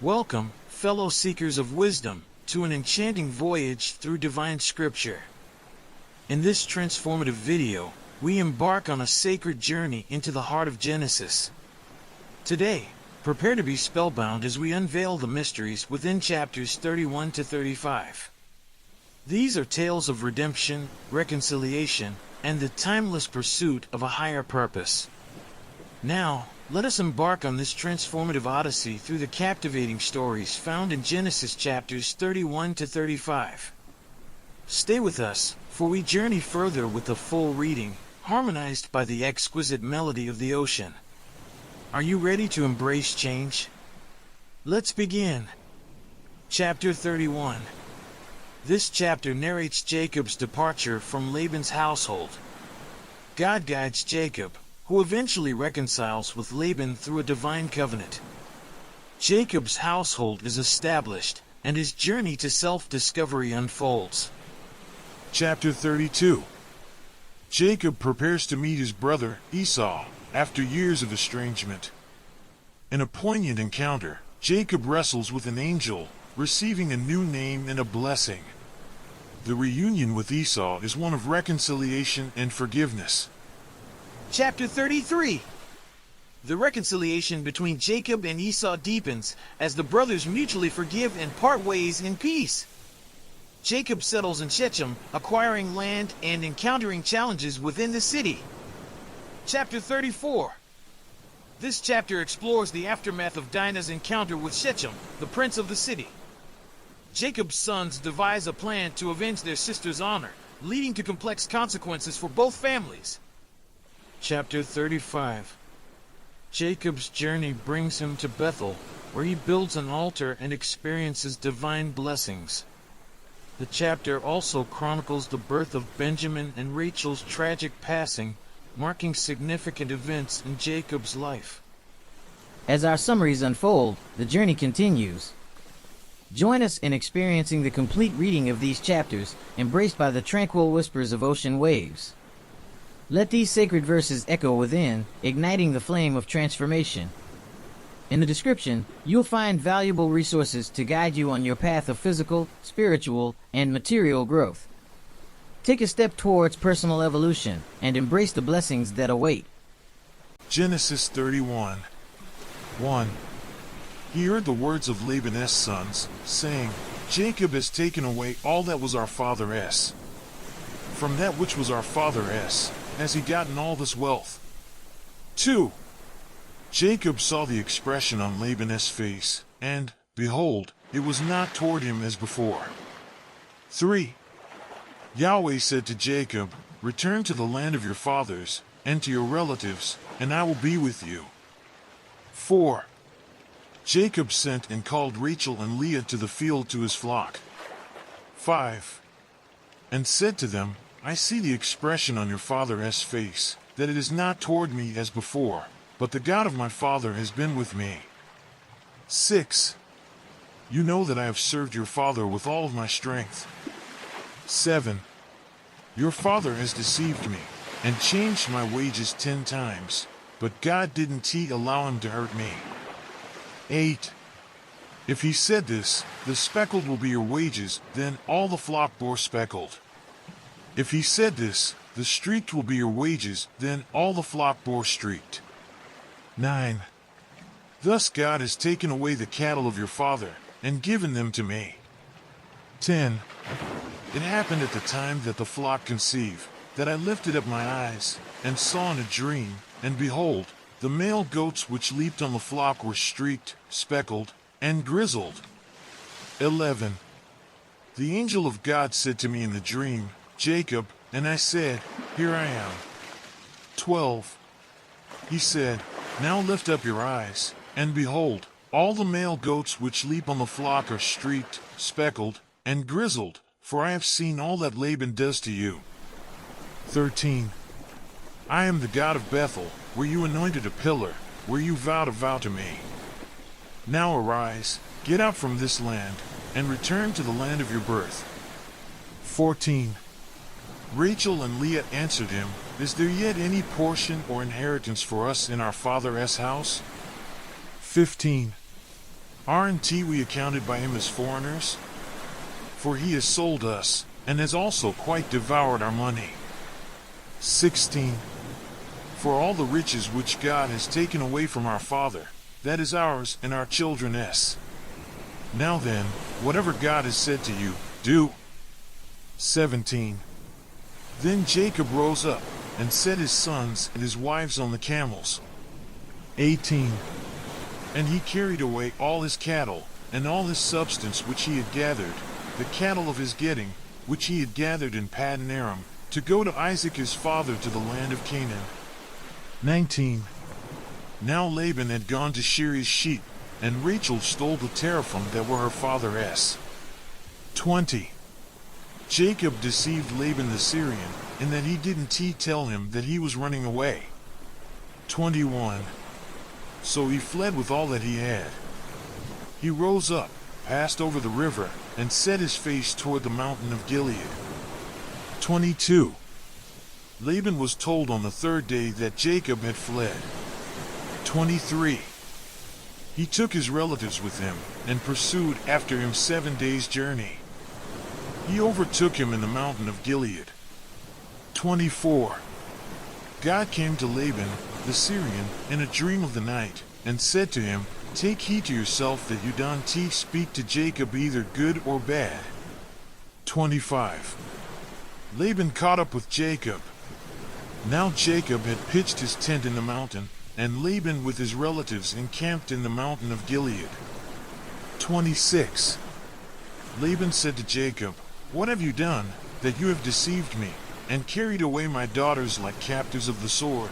Welcome, fellow seekers of wisdom, to an enchanting voyage through divine scripture. In this transformative video, we embark on a sacred journey into the heart of Genesis. Today, prepare to be spellbound as we unveil the mysteries within chapters 31 to 35. These are tales of redemption, reconciliation, and the timeless pursuit of a higher purpose. Now, let us embark on this transformative odyssey through the captivating stories found in Genesis chapters 31 to 35. Stay with us, for we journey further with the full reading, harmonized by the exquisite melody of the ocean. Are you ready to embrace change? Let's begin. Chapter 31. This chapter narrates Jacob's departure from Laban's household. God guides Jacob, who eventually reconciles with Laban through a divine covenant. Jacob's household is established, and his journey to self-discovery unfolds. Chapter 32. Jacob prepares to meet his brother Esau after years of estrangement. In a poignant encounter, Jacob wrestles with an angel, receiving a new name and a blessing. The reunion with Esau is one of reconciliation and forgiveness. Chapter 33. The reconciliation between Jacob and Esau deepens as the brothers mutually forgive and part ways in peace. Jacob settles in Shechem, acquiring land and encountering challenges within the city. Chapter 34. This chapter explores the aftermath of Dinah's encounter with Shechem, the prince of the city. Jacob's sons devise a plan to avenge their sister's honor, leading to complex consequences for both families. Chapter 35. Jacob's journey brings him to Bethel, where he builds an altar and experiences divine blessings. The chapter also chronicles the birth of Benjamin and Rachel's tragic passing, marking significant events in Jacob's life. As our summaries unfold, the journey continues. Join us in experiencing the complete reading of these chapters, embraced by the tranquil whispers of ocean waves. Let these sacred verses echo within, igniting the flame of transformation. In the description, you'll find valuable resources to guide you on your path of physical, spiritual, and material growth. Take a step towards personal evolution and embrace the blessings that await. Genesis 31. 1. He heard the words of Laban's sons, saying, Jacob has taken away all that was our father's. From that which was our father's has he gotten all this wealth. 2. Jacob saw the expression on Laban's face, and, behold, it was not toward him as before. 3. Yahweh said to Jacob, Return to the land of your fathers, and to your relatives, and I will be with you. 4. Jacob sent and called Rachel and Leah to the field to his flock. 5. And said to them, I see the expression on your father's face, that it is not toward me as before, but the God of my father has been with me. 6. You know that I have served your father with all of my strength. 7. Your father has deceived me, and changed my wages 10 times, but God didn't allow him to hurt me. 8. If he said this, the speckled will be your wages, then all the flock bore speckled. If he said this, the streaked will be your wages, then all the flock bore streaked. 9. Thus God has taken away the cattle of your father, and given them to me. 10. It happened at the time that the flock conceived, that I lifted up my eyes, and saw in a dream, and behold, the male goats which leaped on the flock were streaked, speckled, and grizzled. 11. The angel of God said to me in the dream, Jacob, and I said, Here I am. 12. He said, Now lift up your eyes, and behold, all the male goats which leap on the flock are streaked, speckled, and grizzled, for I have seen all that Laban does to you. 13. I am the God of Bethel, where you anointed a pillar, where you vowed a vow to me. Now arise, get out from this land, and return to the land of your birth. 14. Rachel and Leah answered him, Is there yet any portion or inheritance for us in our father's house? 15. Aren't we accounted by him as foreigners? For he has sold us, and has also quite devoured our money. 16. For all the riches which God has taken away from our father, that is ours and our children's. Now then, whatever God has said to you, do. 17. Then Jacob rose up, and set his sons and his wives on the camels. 18. And he carried away all his cattle, and all his substance which he had gathered, the cattle of his getting, which he had gathered in Paddan Aram, to go to Isaac his father to the land of Canaan. 19. Now Laban had gone to shear his sheep, and Rachel stole the teraphim that were her father's. 20. Jacob deceived Laban the Syrian, in that he didn't tell him that he was running away. 21. So he fled with all that he had. He rose up, passed over the river, and set his face toward the mountain of Gilead. 22. Laban was told on the third day that Jacob had fled. 23. He took his relatives with him, and pursued after him 7 days' journey. He overtook him in the mountain of Gilead. 24. God came to Laban, the Syrian, in a dream of the night, and said to him, Take heed to yourself that you don't speak to Jacob either good or bad. 25. Laban caught up with Jacob. Now Jacob had pitched his tent in the mountain, and Laban with his relatives encamped in the mountain of Gilead. 26. Laban said to Jacob, What have you done, that you have deceived me, and carried away my daughters like captives of the sword?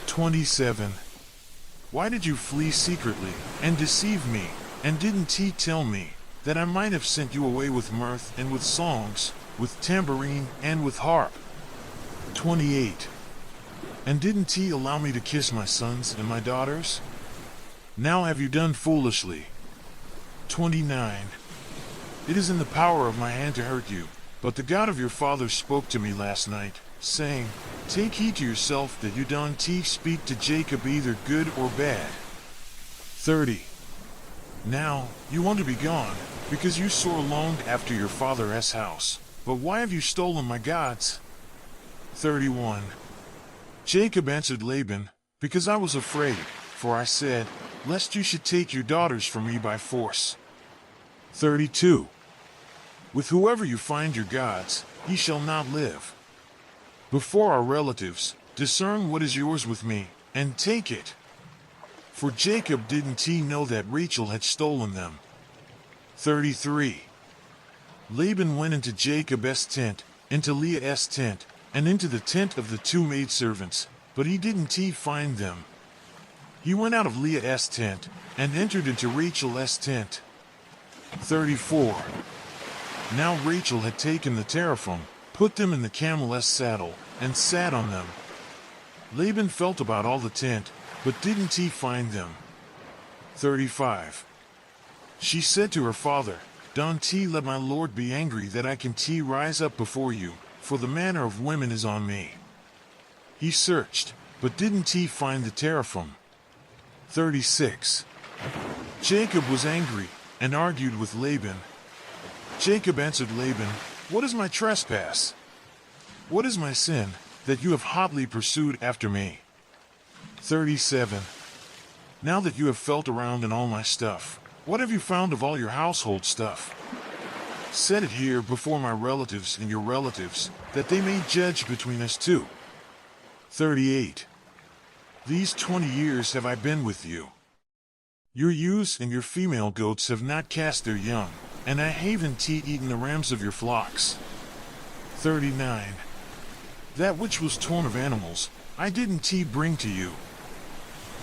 27. Why did you flee secretly, and deceive me, and didn't he tell me, that I might have sent you away with mirth and with songs, with tambourine and with harp? 28. And didn't he allow me to kiss my sons and my daughters? Now have you done foolishly. 29. It is in the power of my hand to hurt you, but the God of your fathers spoke to me last night, saying, Take heed to yourself that you don't speak to Jacob either good or bad. 30. Now, you want to be gone, because you sore longed after your father's house. But why have you stolen my gods? 31. Jacob answered Laban, Because I was afraid, for I said, Lest you should take your daughters from me by force. 32. With whoever you find your gods, he shall not live. Before our relatives, discern what is yours with me, and take it. For Jacob didn't know that Rachel had stolen them. 33. Laban went into Jacob's tent, into Leah's tent, and into the tent of the 2 maidservants, but he didn't find them. He went out of Leah's tent, and entered into Rachel's tent. 34. Now Rachel had taken the teraphim, put them in the camel's saddle, and sat on them. Laban felt about all the tent, but didn't find them. 35. She said to her father, Don't let my lord be angry that I can rise up before you, for the manner of women is on me. He searched, but didn't find the teraphim. 36. Jacob was angry, and argued with Laban. Jacob answered Laban, What is my trespass? What is my sin, that you have hotly pursued after me? 37. Now that you have felt around in all my stuff, what have you found of all your household stuff? Set it here before my relatives and your relatives, that they may judge between us two. 38. These 20 years have I been with you. Your ewes and your female goats have not cast their young, and I haven't eaten the rams of your flocks. 39. That which was torn of animals, I didn't bring to you.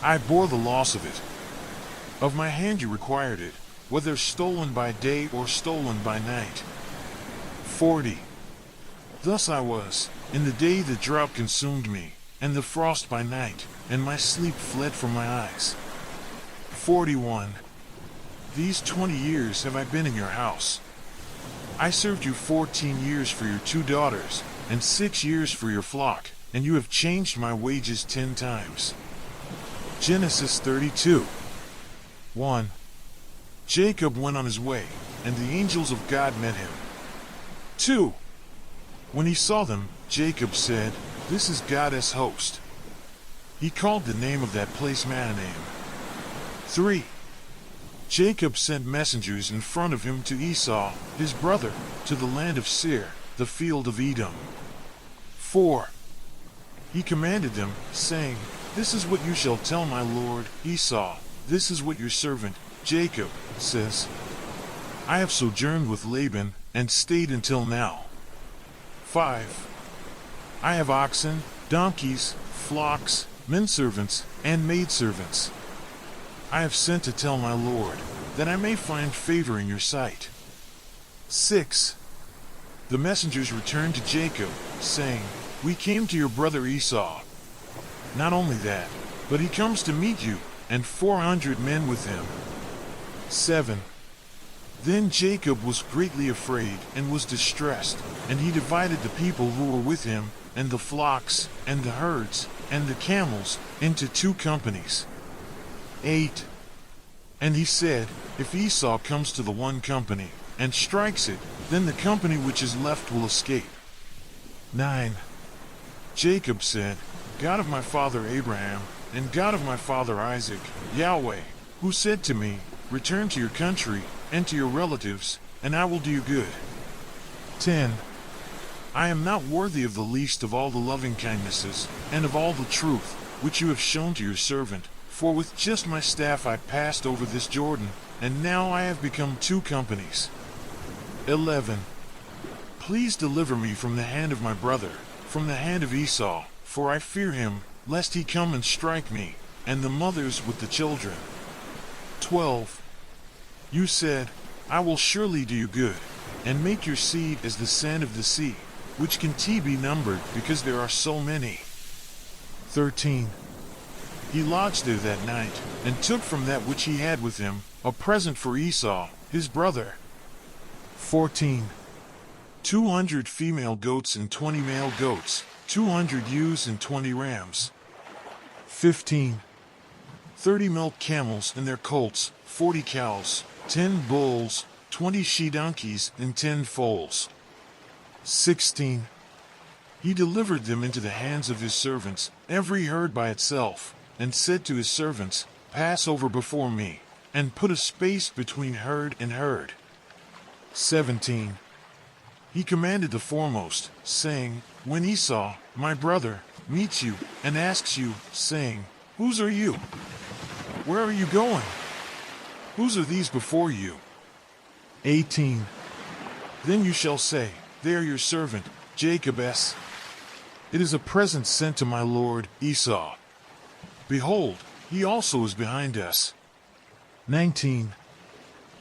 I bore the loss of it. Of my hand you required it, whether stolen by day or stolen by night. 40. Thus I was, in the day the drought consumed me, and the frost by night, and my sleep fled from my eyes. 41. These 20 years have I been in your house. I served you 14 years for your 2 daughters, and 6 years for your flock, and you have changed my wages 10 times. Genesis 32. 1. Jacob went on his way, and the angels of God met him. 2. When he saw them, Jacob said, "This is God's host." He called the name of that place Mahanaim. 3. Jacob sent messengers in front of him to Esau, his brother, to the land of Seir, the field of Edom. 4. He commanded them, saying, "This is what you shall tell my lord Esau. This is what your servant Jacob says. I have sojourned with Laban and stayed until now. 5. I have oxen, donkeys, flocks, menservants, and maidservants. I have sent to tell my lord, that I may find favor in your sight." 6. The messengers returned to Jacob, saying, "We came to your brother Esau. Not only that, but he comes to meet you, and 400 men with him." 7. Then Jacob was greatly afraid and was distressed, and he divided the people who were with him, and the flocks, and the herds, and the camels, into 2 companies. 8. And he said, "If Esau comes to the one company, and strikes it, then the company which is left will escape." 9. Jacob said, "God of my father Abraham, and God of my father Isaac, Yahweh, who said to me, 'Return to your country, and to your relatives, and I will do you good.' 10. I am not worthy of the least of all the loving kindnesses, and of all the truth, which you have shown to your servant, for with just my staff I passed over this Jordan, and now I have become 2 companies. 11. Please deliver me from the hand of my brother, from the hand of Esau, for I fear him, lest he come and strike me, and the mothers with the children. 12. You said, 'I will surely do you good, and make your seed as the sand of the sea, which can be numbered, because there are so many.' 13. He lodged there that night, and took from that which he had with him, a present for Esau, his brother. 14. 200 female goats and 20 male goats, 200 ewes and 20 rams. 15. 30 milk camels and their colts, 40 cows, 10 bulls, 20 she-donkeys, and 10 foals. 16. He delivered them into the hands of his servants, every herd by itself, and said to his servants, 'Pass over before me, and put a space between herd and herd.' 17. He commanded the foremost, saying, 'When Esau, my brother, meets you, and asks you, saying, Whose are you? Where are you going? Whose are these before you?' 18. Then you shall say, 'They are your servant, Jacob's. It is a present sent to my lord Esau. Behold, he also is behind us.' 19.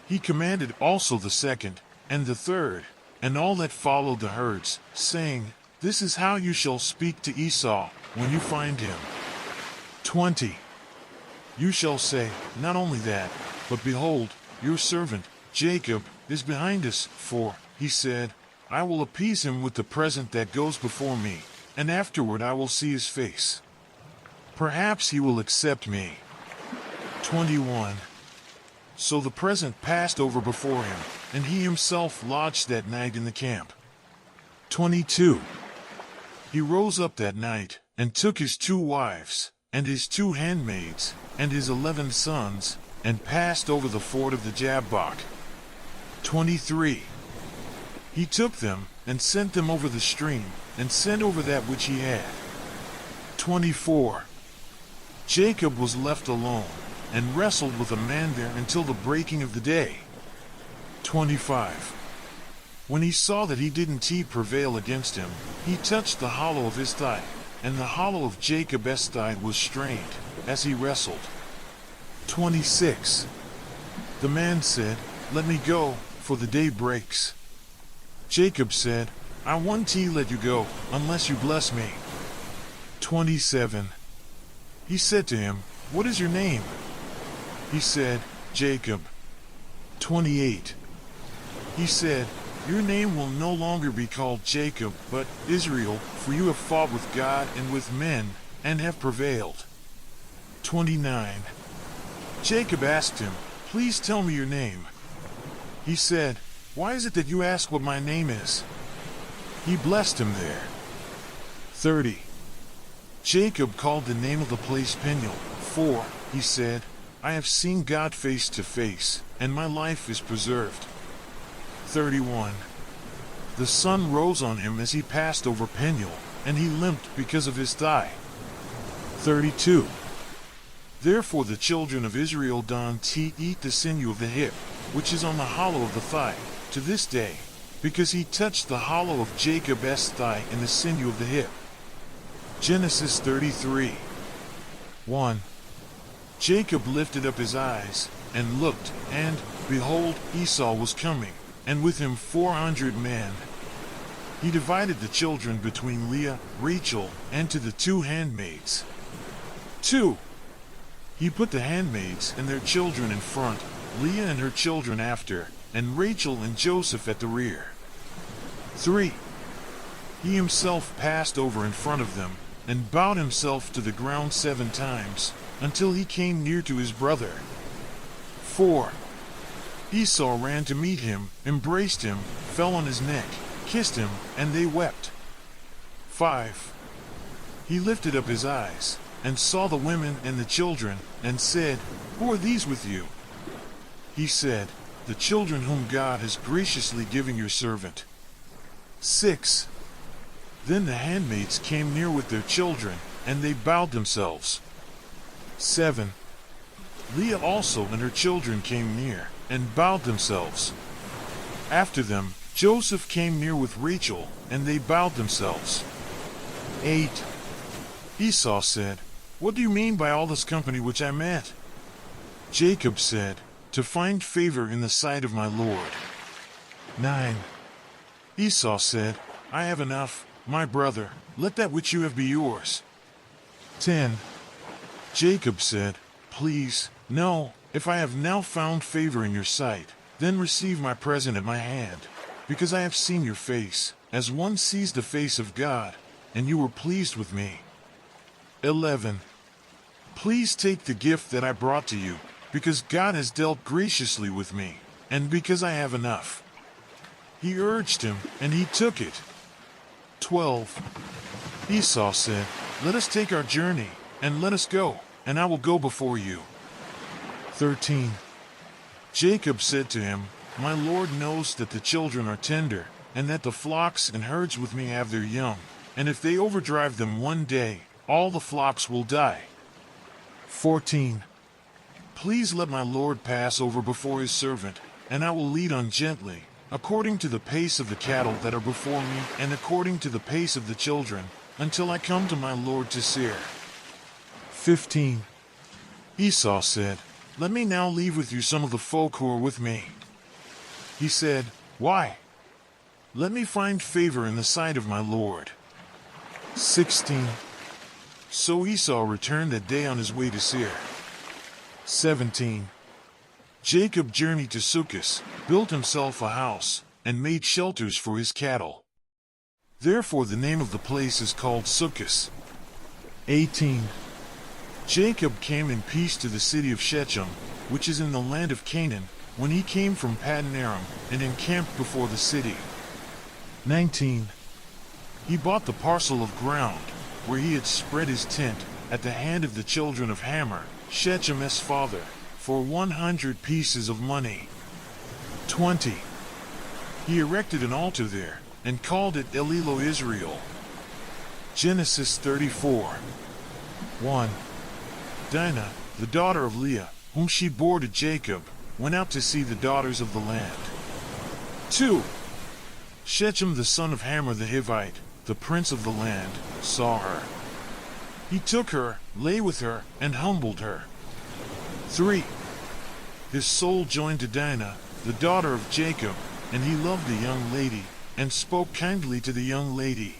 He commanded also the second, and the third, and all that followed the herds, saying, 'This is how you shall speak to Esau when you find him.' 20. You shall say, 'Not only that, but behold, your servant Jacob is behind us, for, he said, I will appease him with the present that goes before me, and afterward I will see his face. Perhaps he will accept me.' 21. So the present passed over before him, and he himself lodged that night in the camp. 22. He rose up that night, and took his 2 wives, and his 2 handmaids, and his 11 sons, and passed over the ford of the Jabbok. 23. He took them, and sent them over the stream, and sent over that which he had. 24. Jacob was left alone, and wrestled with a man there until the breaking of the day. 25. When he saw that he didn't prevail against him, he touched the hollow of his thigh, and the hollow of Jacob's thigh was strained, as he wrestled. 26. The man said, 'Let me go, for the day breaks.' Jacob said, 'I won't let you go, unless you bless me.' 27. He said to him, 'What is your name?' He said, 'Jacob.' 28. He said, 'Your name will no longer be called Jacob, but Israel, for you have fought with God and with men, and have prevailed.' 29. Jacob asked him, please tell me your name. He said, why is it that you ask what my name is? He blessed him there. 30. Jacob called the name of the place Peniel, for, he said, I have seen God face to face, and my life is preserved. 31. The sun rose on him as he passed over Peniel, and he limped because of his thigh. 32. Therefore the children of Israel don't eat the sinew of the hip, which is on the hollow of the thigh, to this day, because he touched the hollow of Jacob's thigh and the sinew of the hip. Genesis 33. 1. Jacob lifted up his eyes, and looked, and, behold, Esau was coming, and with him 400 men. He divided the children between Leah, Rachel, and to the 2 handmaids. 2. He put the handmaids and their children in front, Leah and her children after, and Rachel and Joseph at the rear. 3. He himself passed over in front of them, and bowed himself to the ground 7 times, until he came near to his brother. 4. Esau ran to meet him, embraced him, fell on his neck, kissed him, and they wept. 5. He lifted up his eyes, and saw the women and the children, and said, who are these with you? He said, the children whom God has graciously given your servant. 6. Then the handmaids came near with their children, and they bowed themselves. 7. Leah also and her children came near, and bowed themselves. After them, Joseph came near with Rachel, and they bowed themselves. 8. Esau said, what do you mean by all this company which I met? Jacob said, to find favor in the sight of my Lord. 9. Esau said, I have enough, my brother, let that which you have be yours. 10. Jacob said, please, no, if I have now found favor in your sight, then receive my present at my hand, because I have seen your face, as one sees the face of God, and you were pleased with me. 11. Please take the gift that I brought to you, because God has dealt graciously with me, and because I have enough. He urged him, and he took it. 12. Esau said, let us take our journey, and let us go, and I will go before you. 13. Jacob said to him, my Lord knows that the children are tender, and that the flocks and herds with me have their young, and if they overdrive them one day, all the flocks will die. 14. Please let my Lord pass over before his servant, and I will lead on gently, according to the pace of the cattle that are before me, and according to the pace of the children, until I come to my Lord to Seir. 15. Esau said, let me now leave with you some of the folk who are with me. He said, why? Let me find favor in the sight of my Lord. 16. So Esau returned that day on his way to Seir. 17. Jacob journeyed to Succoth, built himself a house, and made shelters for his cattle. Therefore the name of the place is called Succoth. 18. Jacob came in peace to the city of Shechem, which is in the land of Canaan, when he came from Paddan Aram, and encamped before the city. 19. He bought the parcel of ground, where he had spread his tent, at the hand of the children of Hamor, Shechem's father, for 100 pieces of money. 20. He erected an altar there, and called it Elilo Israel. Genesis 34. 1. Dinah, the daughter of Leah, whom she bore to Jacob, went out to see the daughters of the land. 2. Shechem the son of Hamor the Hivite, the prince of the land, saw her. He took her, lay with her, and humbled her. 3. His soul joined to Dinah, the daughter of Jacob, and he loved the young lady, and spoke kindly to the young lady.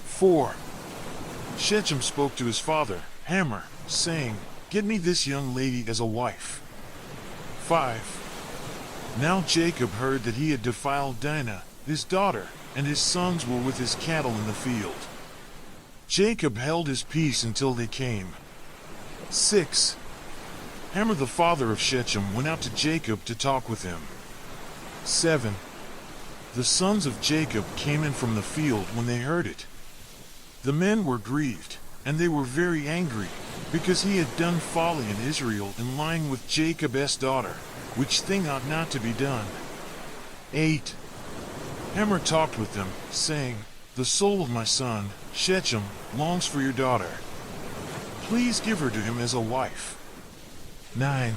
4. Shechem spoke to his father, Hamor, saying, get me this young lady as a wife. 5. Now Jacob heard that he had defiled Dinah, his daughter, and his sons were with his cattle in the field. Jacob held his peace until they came. 6. Hamor the father of Shechem went out to Jacob to talk with him. 7. The sons of Jacob came in from the field when they heard it. The men were grieved, and they were very angry, because he had done folly in Israel in lying with Jacob's daughter, which thing ought not to be done. 8. Hamor talked with them, saying, The soul of my son, Shechem, longs for your daughter. Please give her to him as a wife. 9.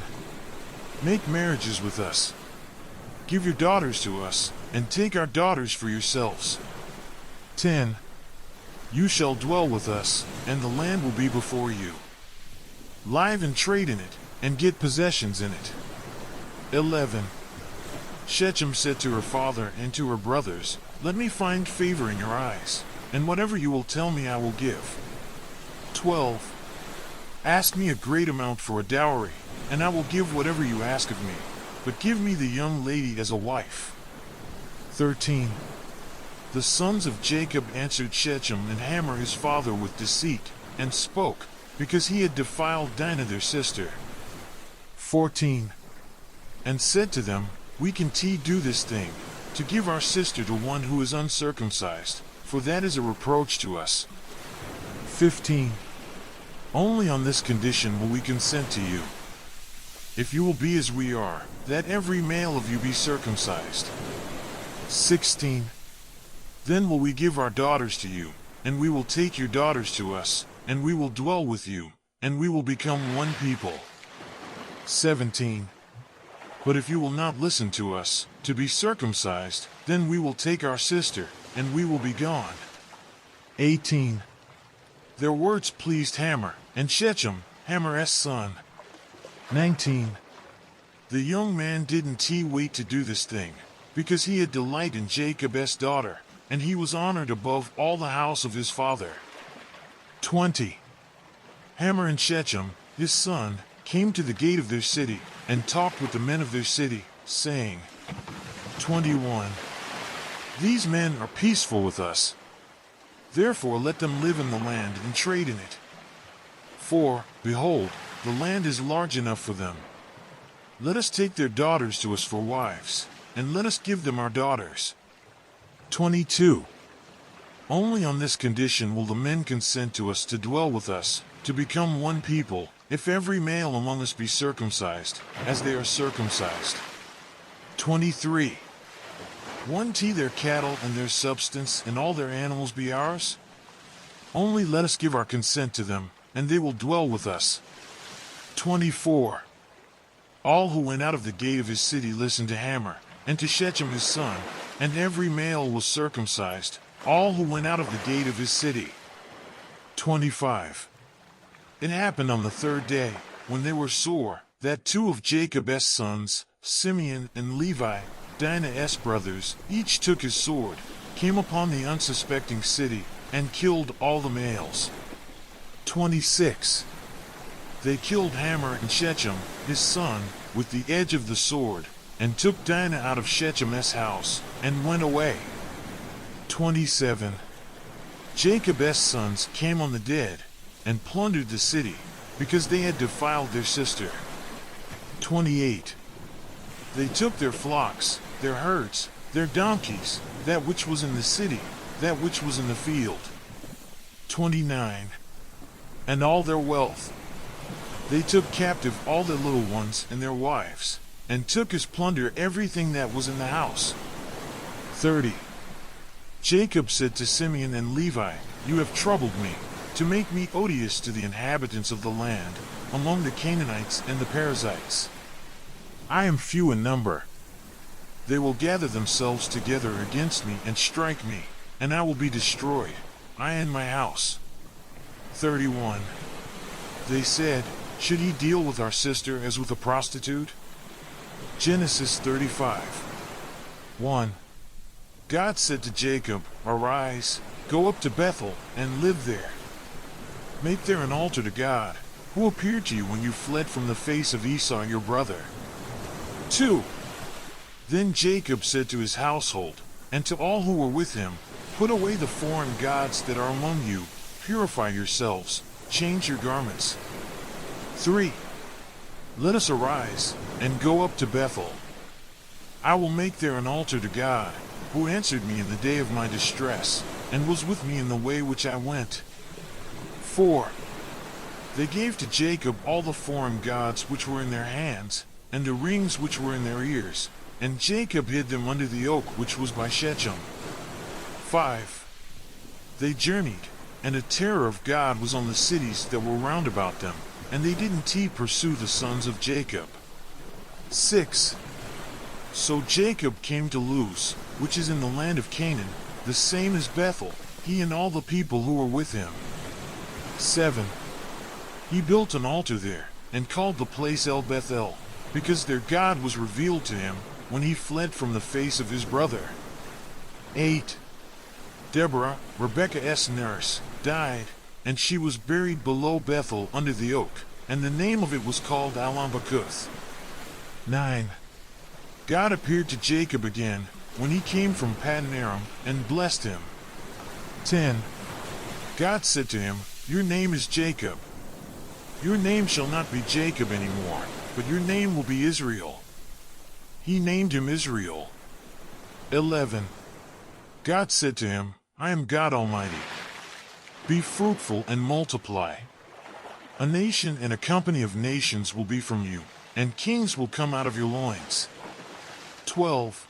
Make marriages with us. Give your daughters to us, and take our daughters for yourselves. 10. You shall dwell with us, and the land will be before you. Live and trade in it, and get possessions in it. 11. Shechem said to her father and to her brothers, Let me find favor in your eyes, and whatever you will tell me I will give. 12. Ask me a great amount for a dowry, and I will give whatever you ask of me, but give me the young lady as a wife. 13. The sons of Jacob answered Shechem and Hamor his father with deceit, and spoke, because he had defiled Dinah their sister. 14. And said to them, We can do this thing, to give our sister to one who is uncircumcised, for that is a reproach to us. 15. Only on this condition will we consent to you. If you will be as we are, that every male of you be circumcised. 16. Then will we give our daughters to you, and we will take your daughters to us, and we will dwell with you, and we will become one people. 17. But if you will not listen to us, to be circumcised, then we will take our sister, and we will be gone. 18. Their words pleased Hamor, and Shechem, Hamor's son. 19. The young man didn't wait to do this thing, because he had delight in Jacob's daughter, and he was honored above all the house of his father. 20. Hamor and Shechem, his son, came to the gate of their city, and talked with the men of their city, saying, 21. These men are peaceful with us. Therefore let them live in the land and trade in it. For, behold, the land is large enough for them. Let us take their daughters to us for wives, and let us give them our daughters. 22. Only on this condition will the men consent to us to dwell with us, to become one people, if every male among us be circumcised, as they are circumcised. 23. Won't their cattle and their substance and all their animals be ours? Only let us give our consent to them, and they will dwell with us. 24. All who went out of the gate of his city listened to Hamor, and to Shechem his son, and every male was circumcised, all who went out of the gate of his city. 25. It happened on the third day, when they were sore, that two of Jacob's sons, Simeon and Levi, Dinah's brothers, each took his sword, came upon the unsuspecting city, and killed all the males. 26. They killed Hamor and Shechem, his son, with the edge of the sword, and took Dinah out of Shechem's house, and went away. 27. Jacob's sons came on the dead, and plundered the city, because they had defiled their sister. 28. They took their flocks, their herds, their donkeys, that which was in the city, that which was in the field. 29. And all their wealth. They took captive all their little ones and their wives, and took as plunder everything that was in the house. 30. Jacob said to Simeon and Levi, You have troubled me, to make me odious to the inhabitants of the land, among the Canaanites and the Perizzites. I am few in number. They will gather themselves together against me and strike me, and I will be destroyed, I and my house. 31. They said, Should he deal with our sister as with a prostitute? Genesis 35. 1. God said to Jacob, Arise, go up to Bethel, and live there. Make there an altar to God, who appeared to you when you fled from the face of Esau your brother. 2. Then Jacob said to his household, and to all who were with him, Put away the foreign gods that are among you, purify yourselves, change your garments. 3. Let us arise, and go up to Bethel. I will make there an altar to God, who answered me in the day of my distress, and was with me in the way which I went. 4. They gave to Jacob all the foreign gods which were in their hands, and the rings which were in their ears, and Jacob hid them under the oak which was by Shechem. 5. They journeyed, and a terror of God was on the cities that were round about them, and they did indeed pursue the sons of Jacob. 6. So Jacob came to Luz, which is in the land of Canaan, the same as Bethel, he and all the people who were with him. 7. He built an altar there, and called the place El Bethel, because their God was revealed to him, when he fled from the face of his brother. 8. Deborah, Rebekah's nurse, died, and she was buried below Bethel under the oak, and the name of it was called Alambakuth. 9. God appeared to Jacob again, when he came from Paddan Aram, and blessed him. 10. God said to him, Your name is Jacob. Your name shall not be Jacob anymore, but your name will be Israel. He named him Israel. 11. God said to him, I am God Almighty. Be fruitful and multiply. A nation and a company of nations will be from you, and kings will come out of your loins. 12.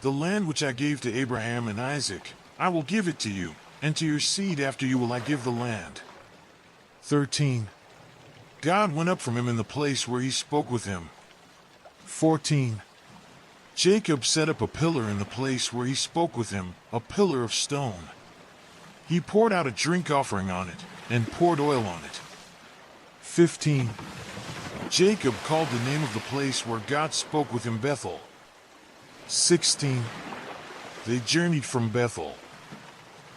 The land which I gave to Abraham and Isaac, I will give it to you, and to your seed after you will I give the land. 13. God went up from him in the place where he spoke with him. 14. Jacob set up a pillar in the place where he spoke with him, a pillar of stone. He poured out a drink offering on it, and poured oil on it. 15. Jacob called the name of the place where God spoke with him Bethel. 16. They journeyed from Bethel.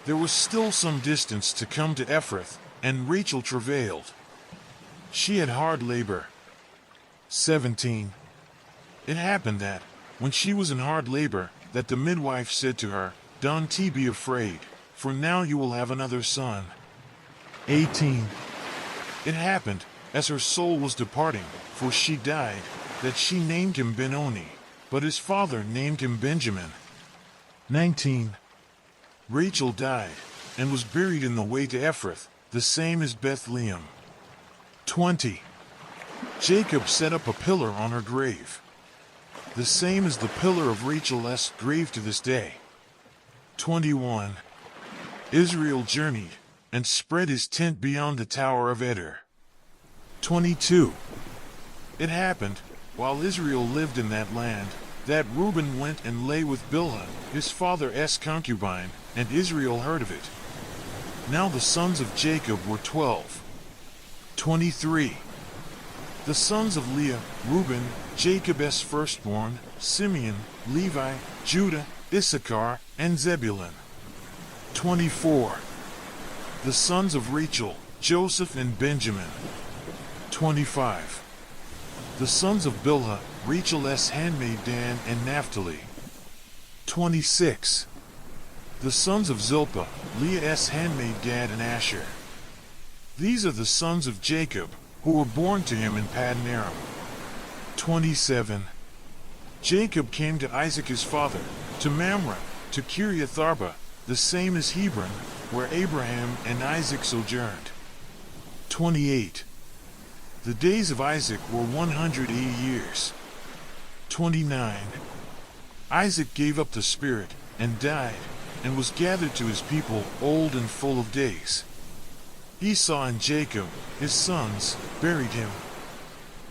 There was still some distance to come to Ephrath, and Rachel travailed. She had hard labor. 17. It happened that, when she was in hard labor, that the midwife said to her, Don't be afraid, for now you will have another son. 18. It happened, as her soul was departing, for she died, that she named him Benoni, but his father named him Benjamin. 19. Rachel died, and was buried in the way to Ephrath, the same as Bethlehem. 20. Jacob set up a pillar on her grave, the same as the pillar of Rachel's grave to this day. 21. Israel journeyed, and spread his tent beyond the tower of Eder. 22. It happened, while Israel lived in that land, that Reuben went and lay with Bilhah, his father's concubine, and Israel heard of it. Now the sons of Jacob were 12. 23. The sons of Leah, Reuben, Jacob's firstborn, Simeon, Levi, Judah, Issachar, and Zebulun. 24. The sons of Rachel, Joseph and Benjamin. 25. The sons of Bilhah, Rachel's handmaid Dan and Naphtali. 26. The sons of Zilpah, Leah's handmaid Gad and Asher. These are the sons of Jacob, who were born to him in Paddan Aram. 27. Jacob came to Isaac his father, to Mamre, to Kiriath Arba, the same as Hebron, where Abraham and Isaac sojourned. 28. The days of Isaac were 180 years. 29. Isaac gave up the spirit, and died, and was gathered to his people, old and full of days. Esau and Jacob, his sons, buried him,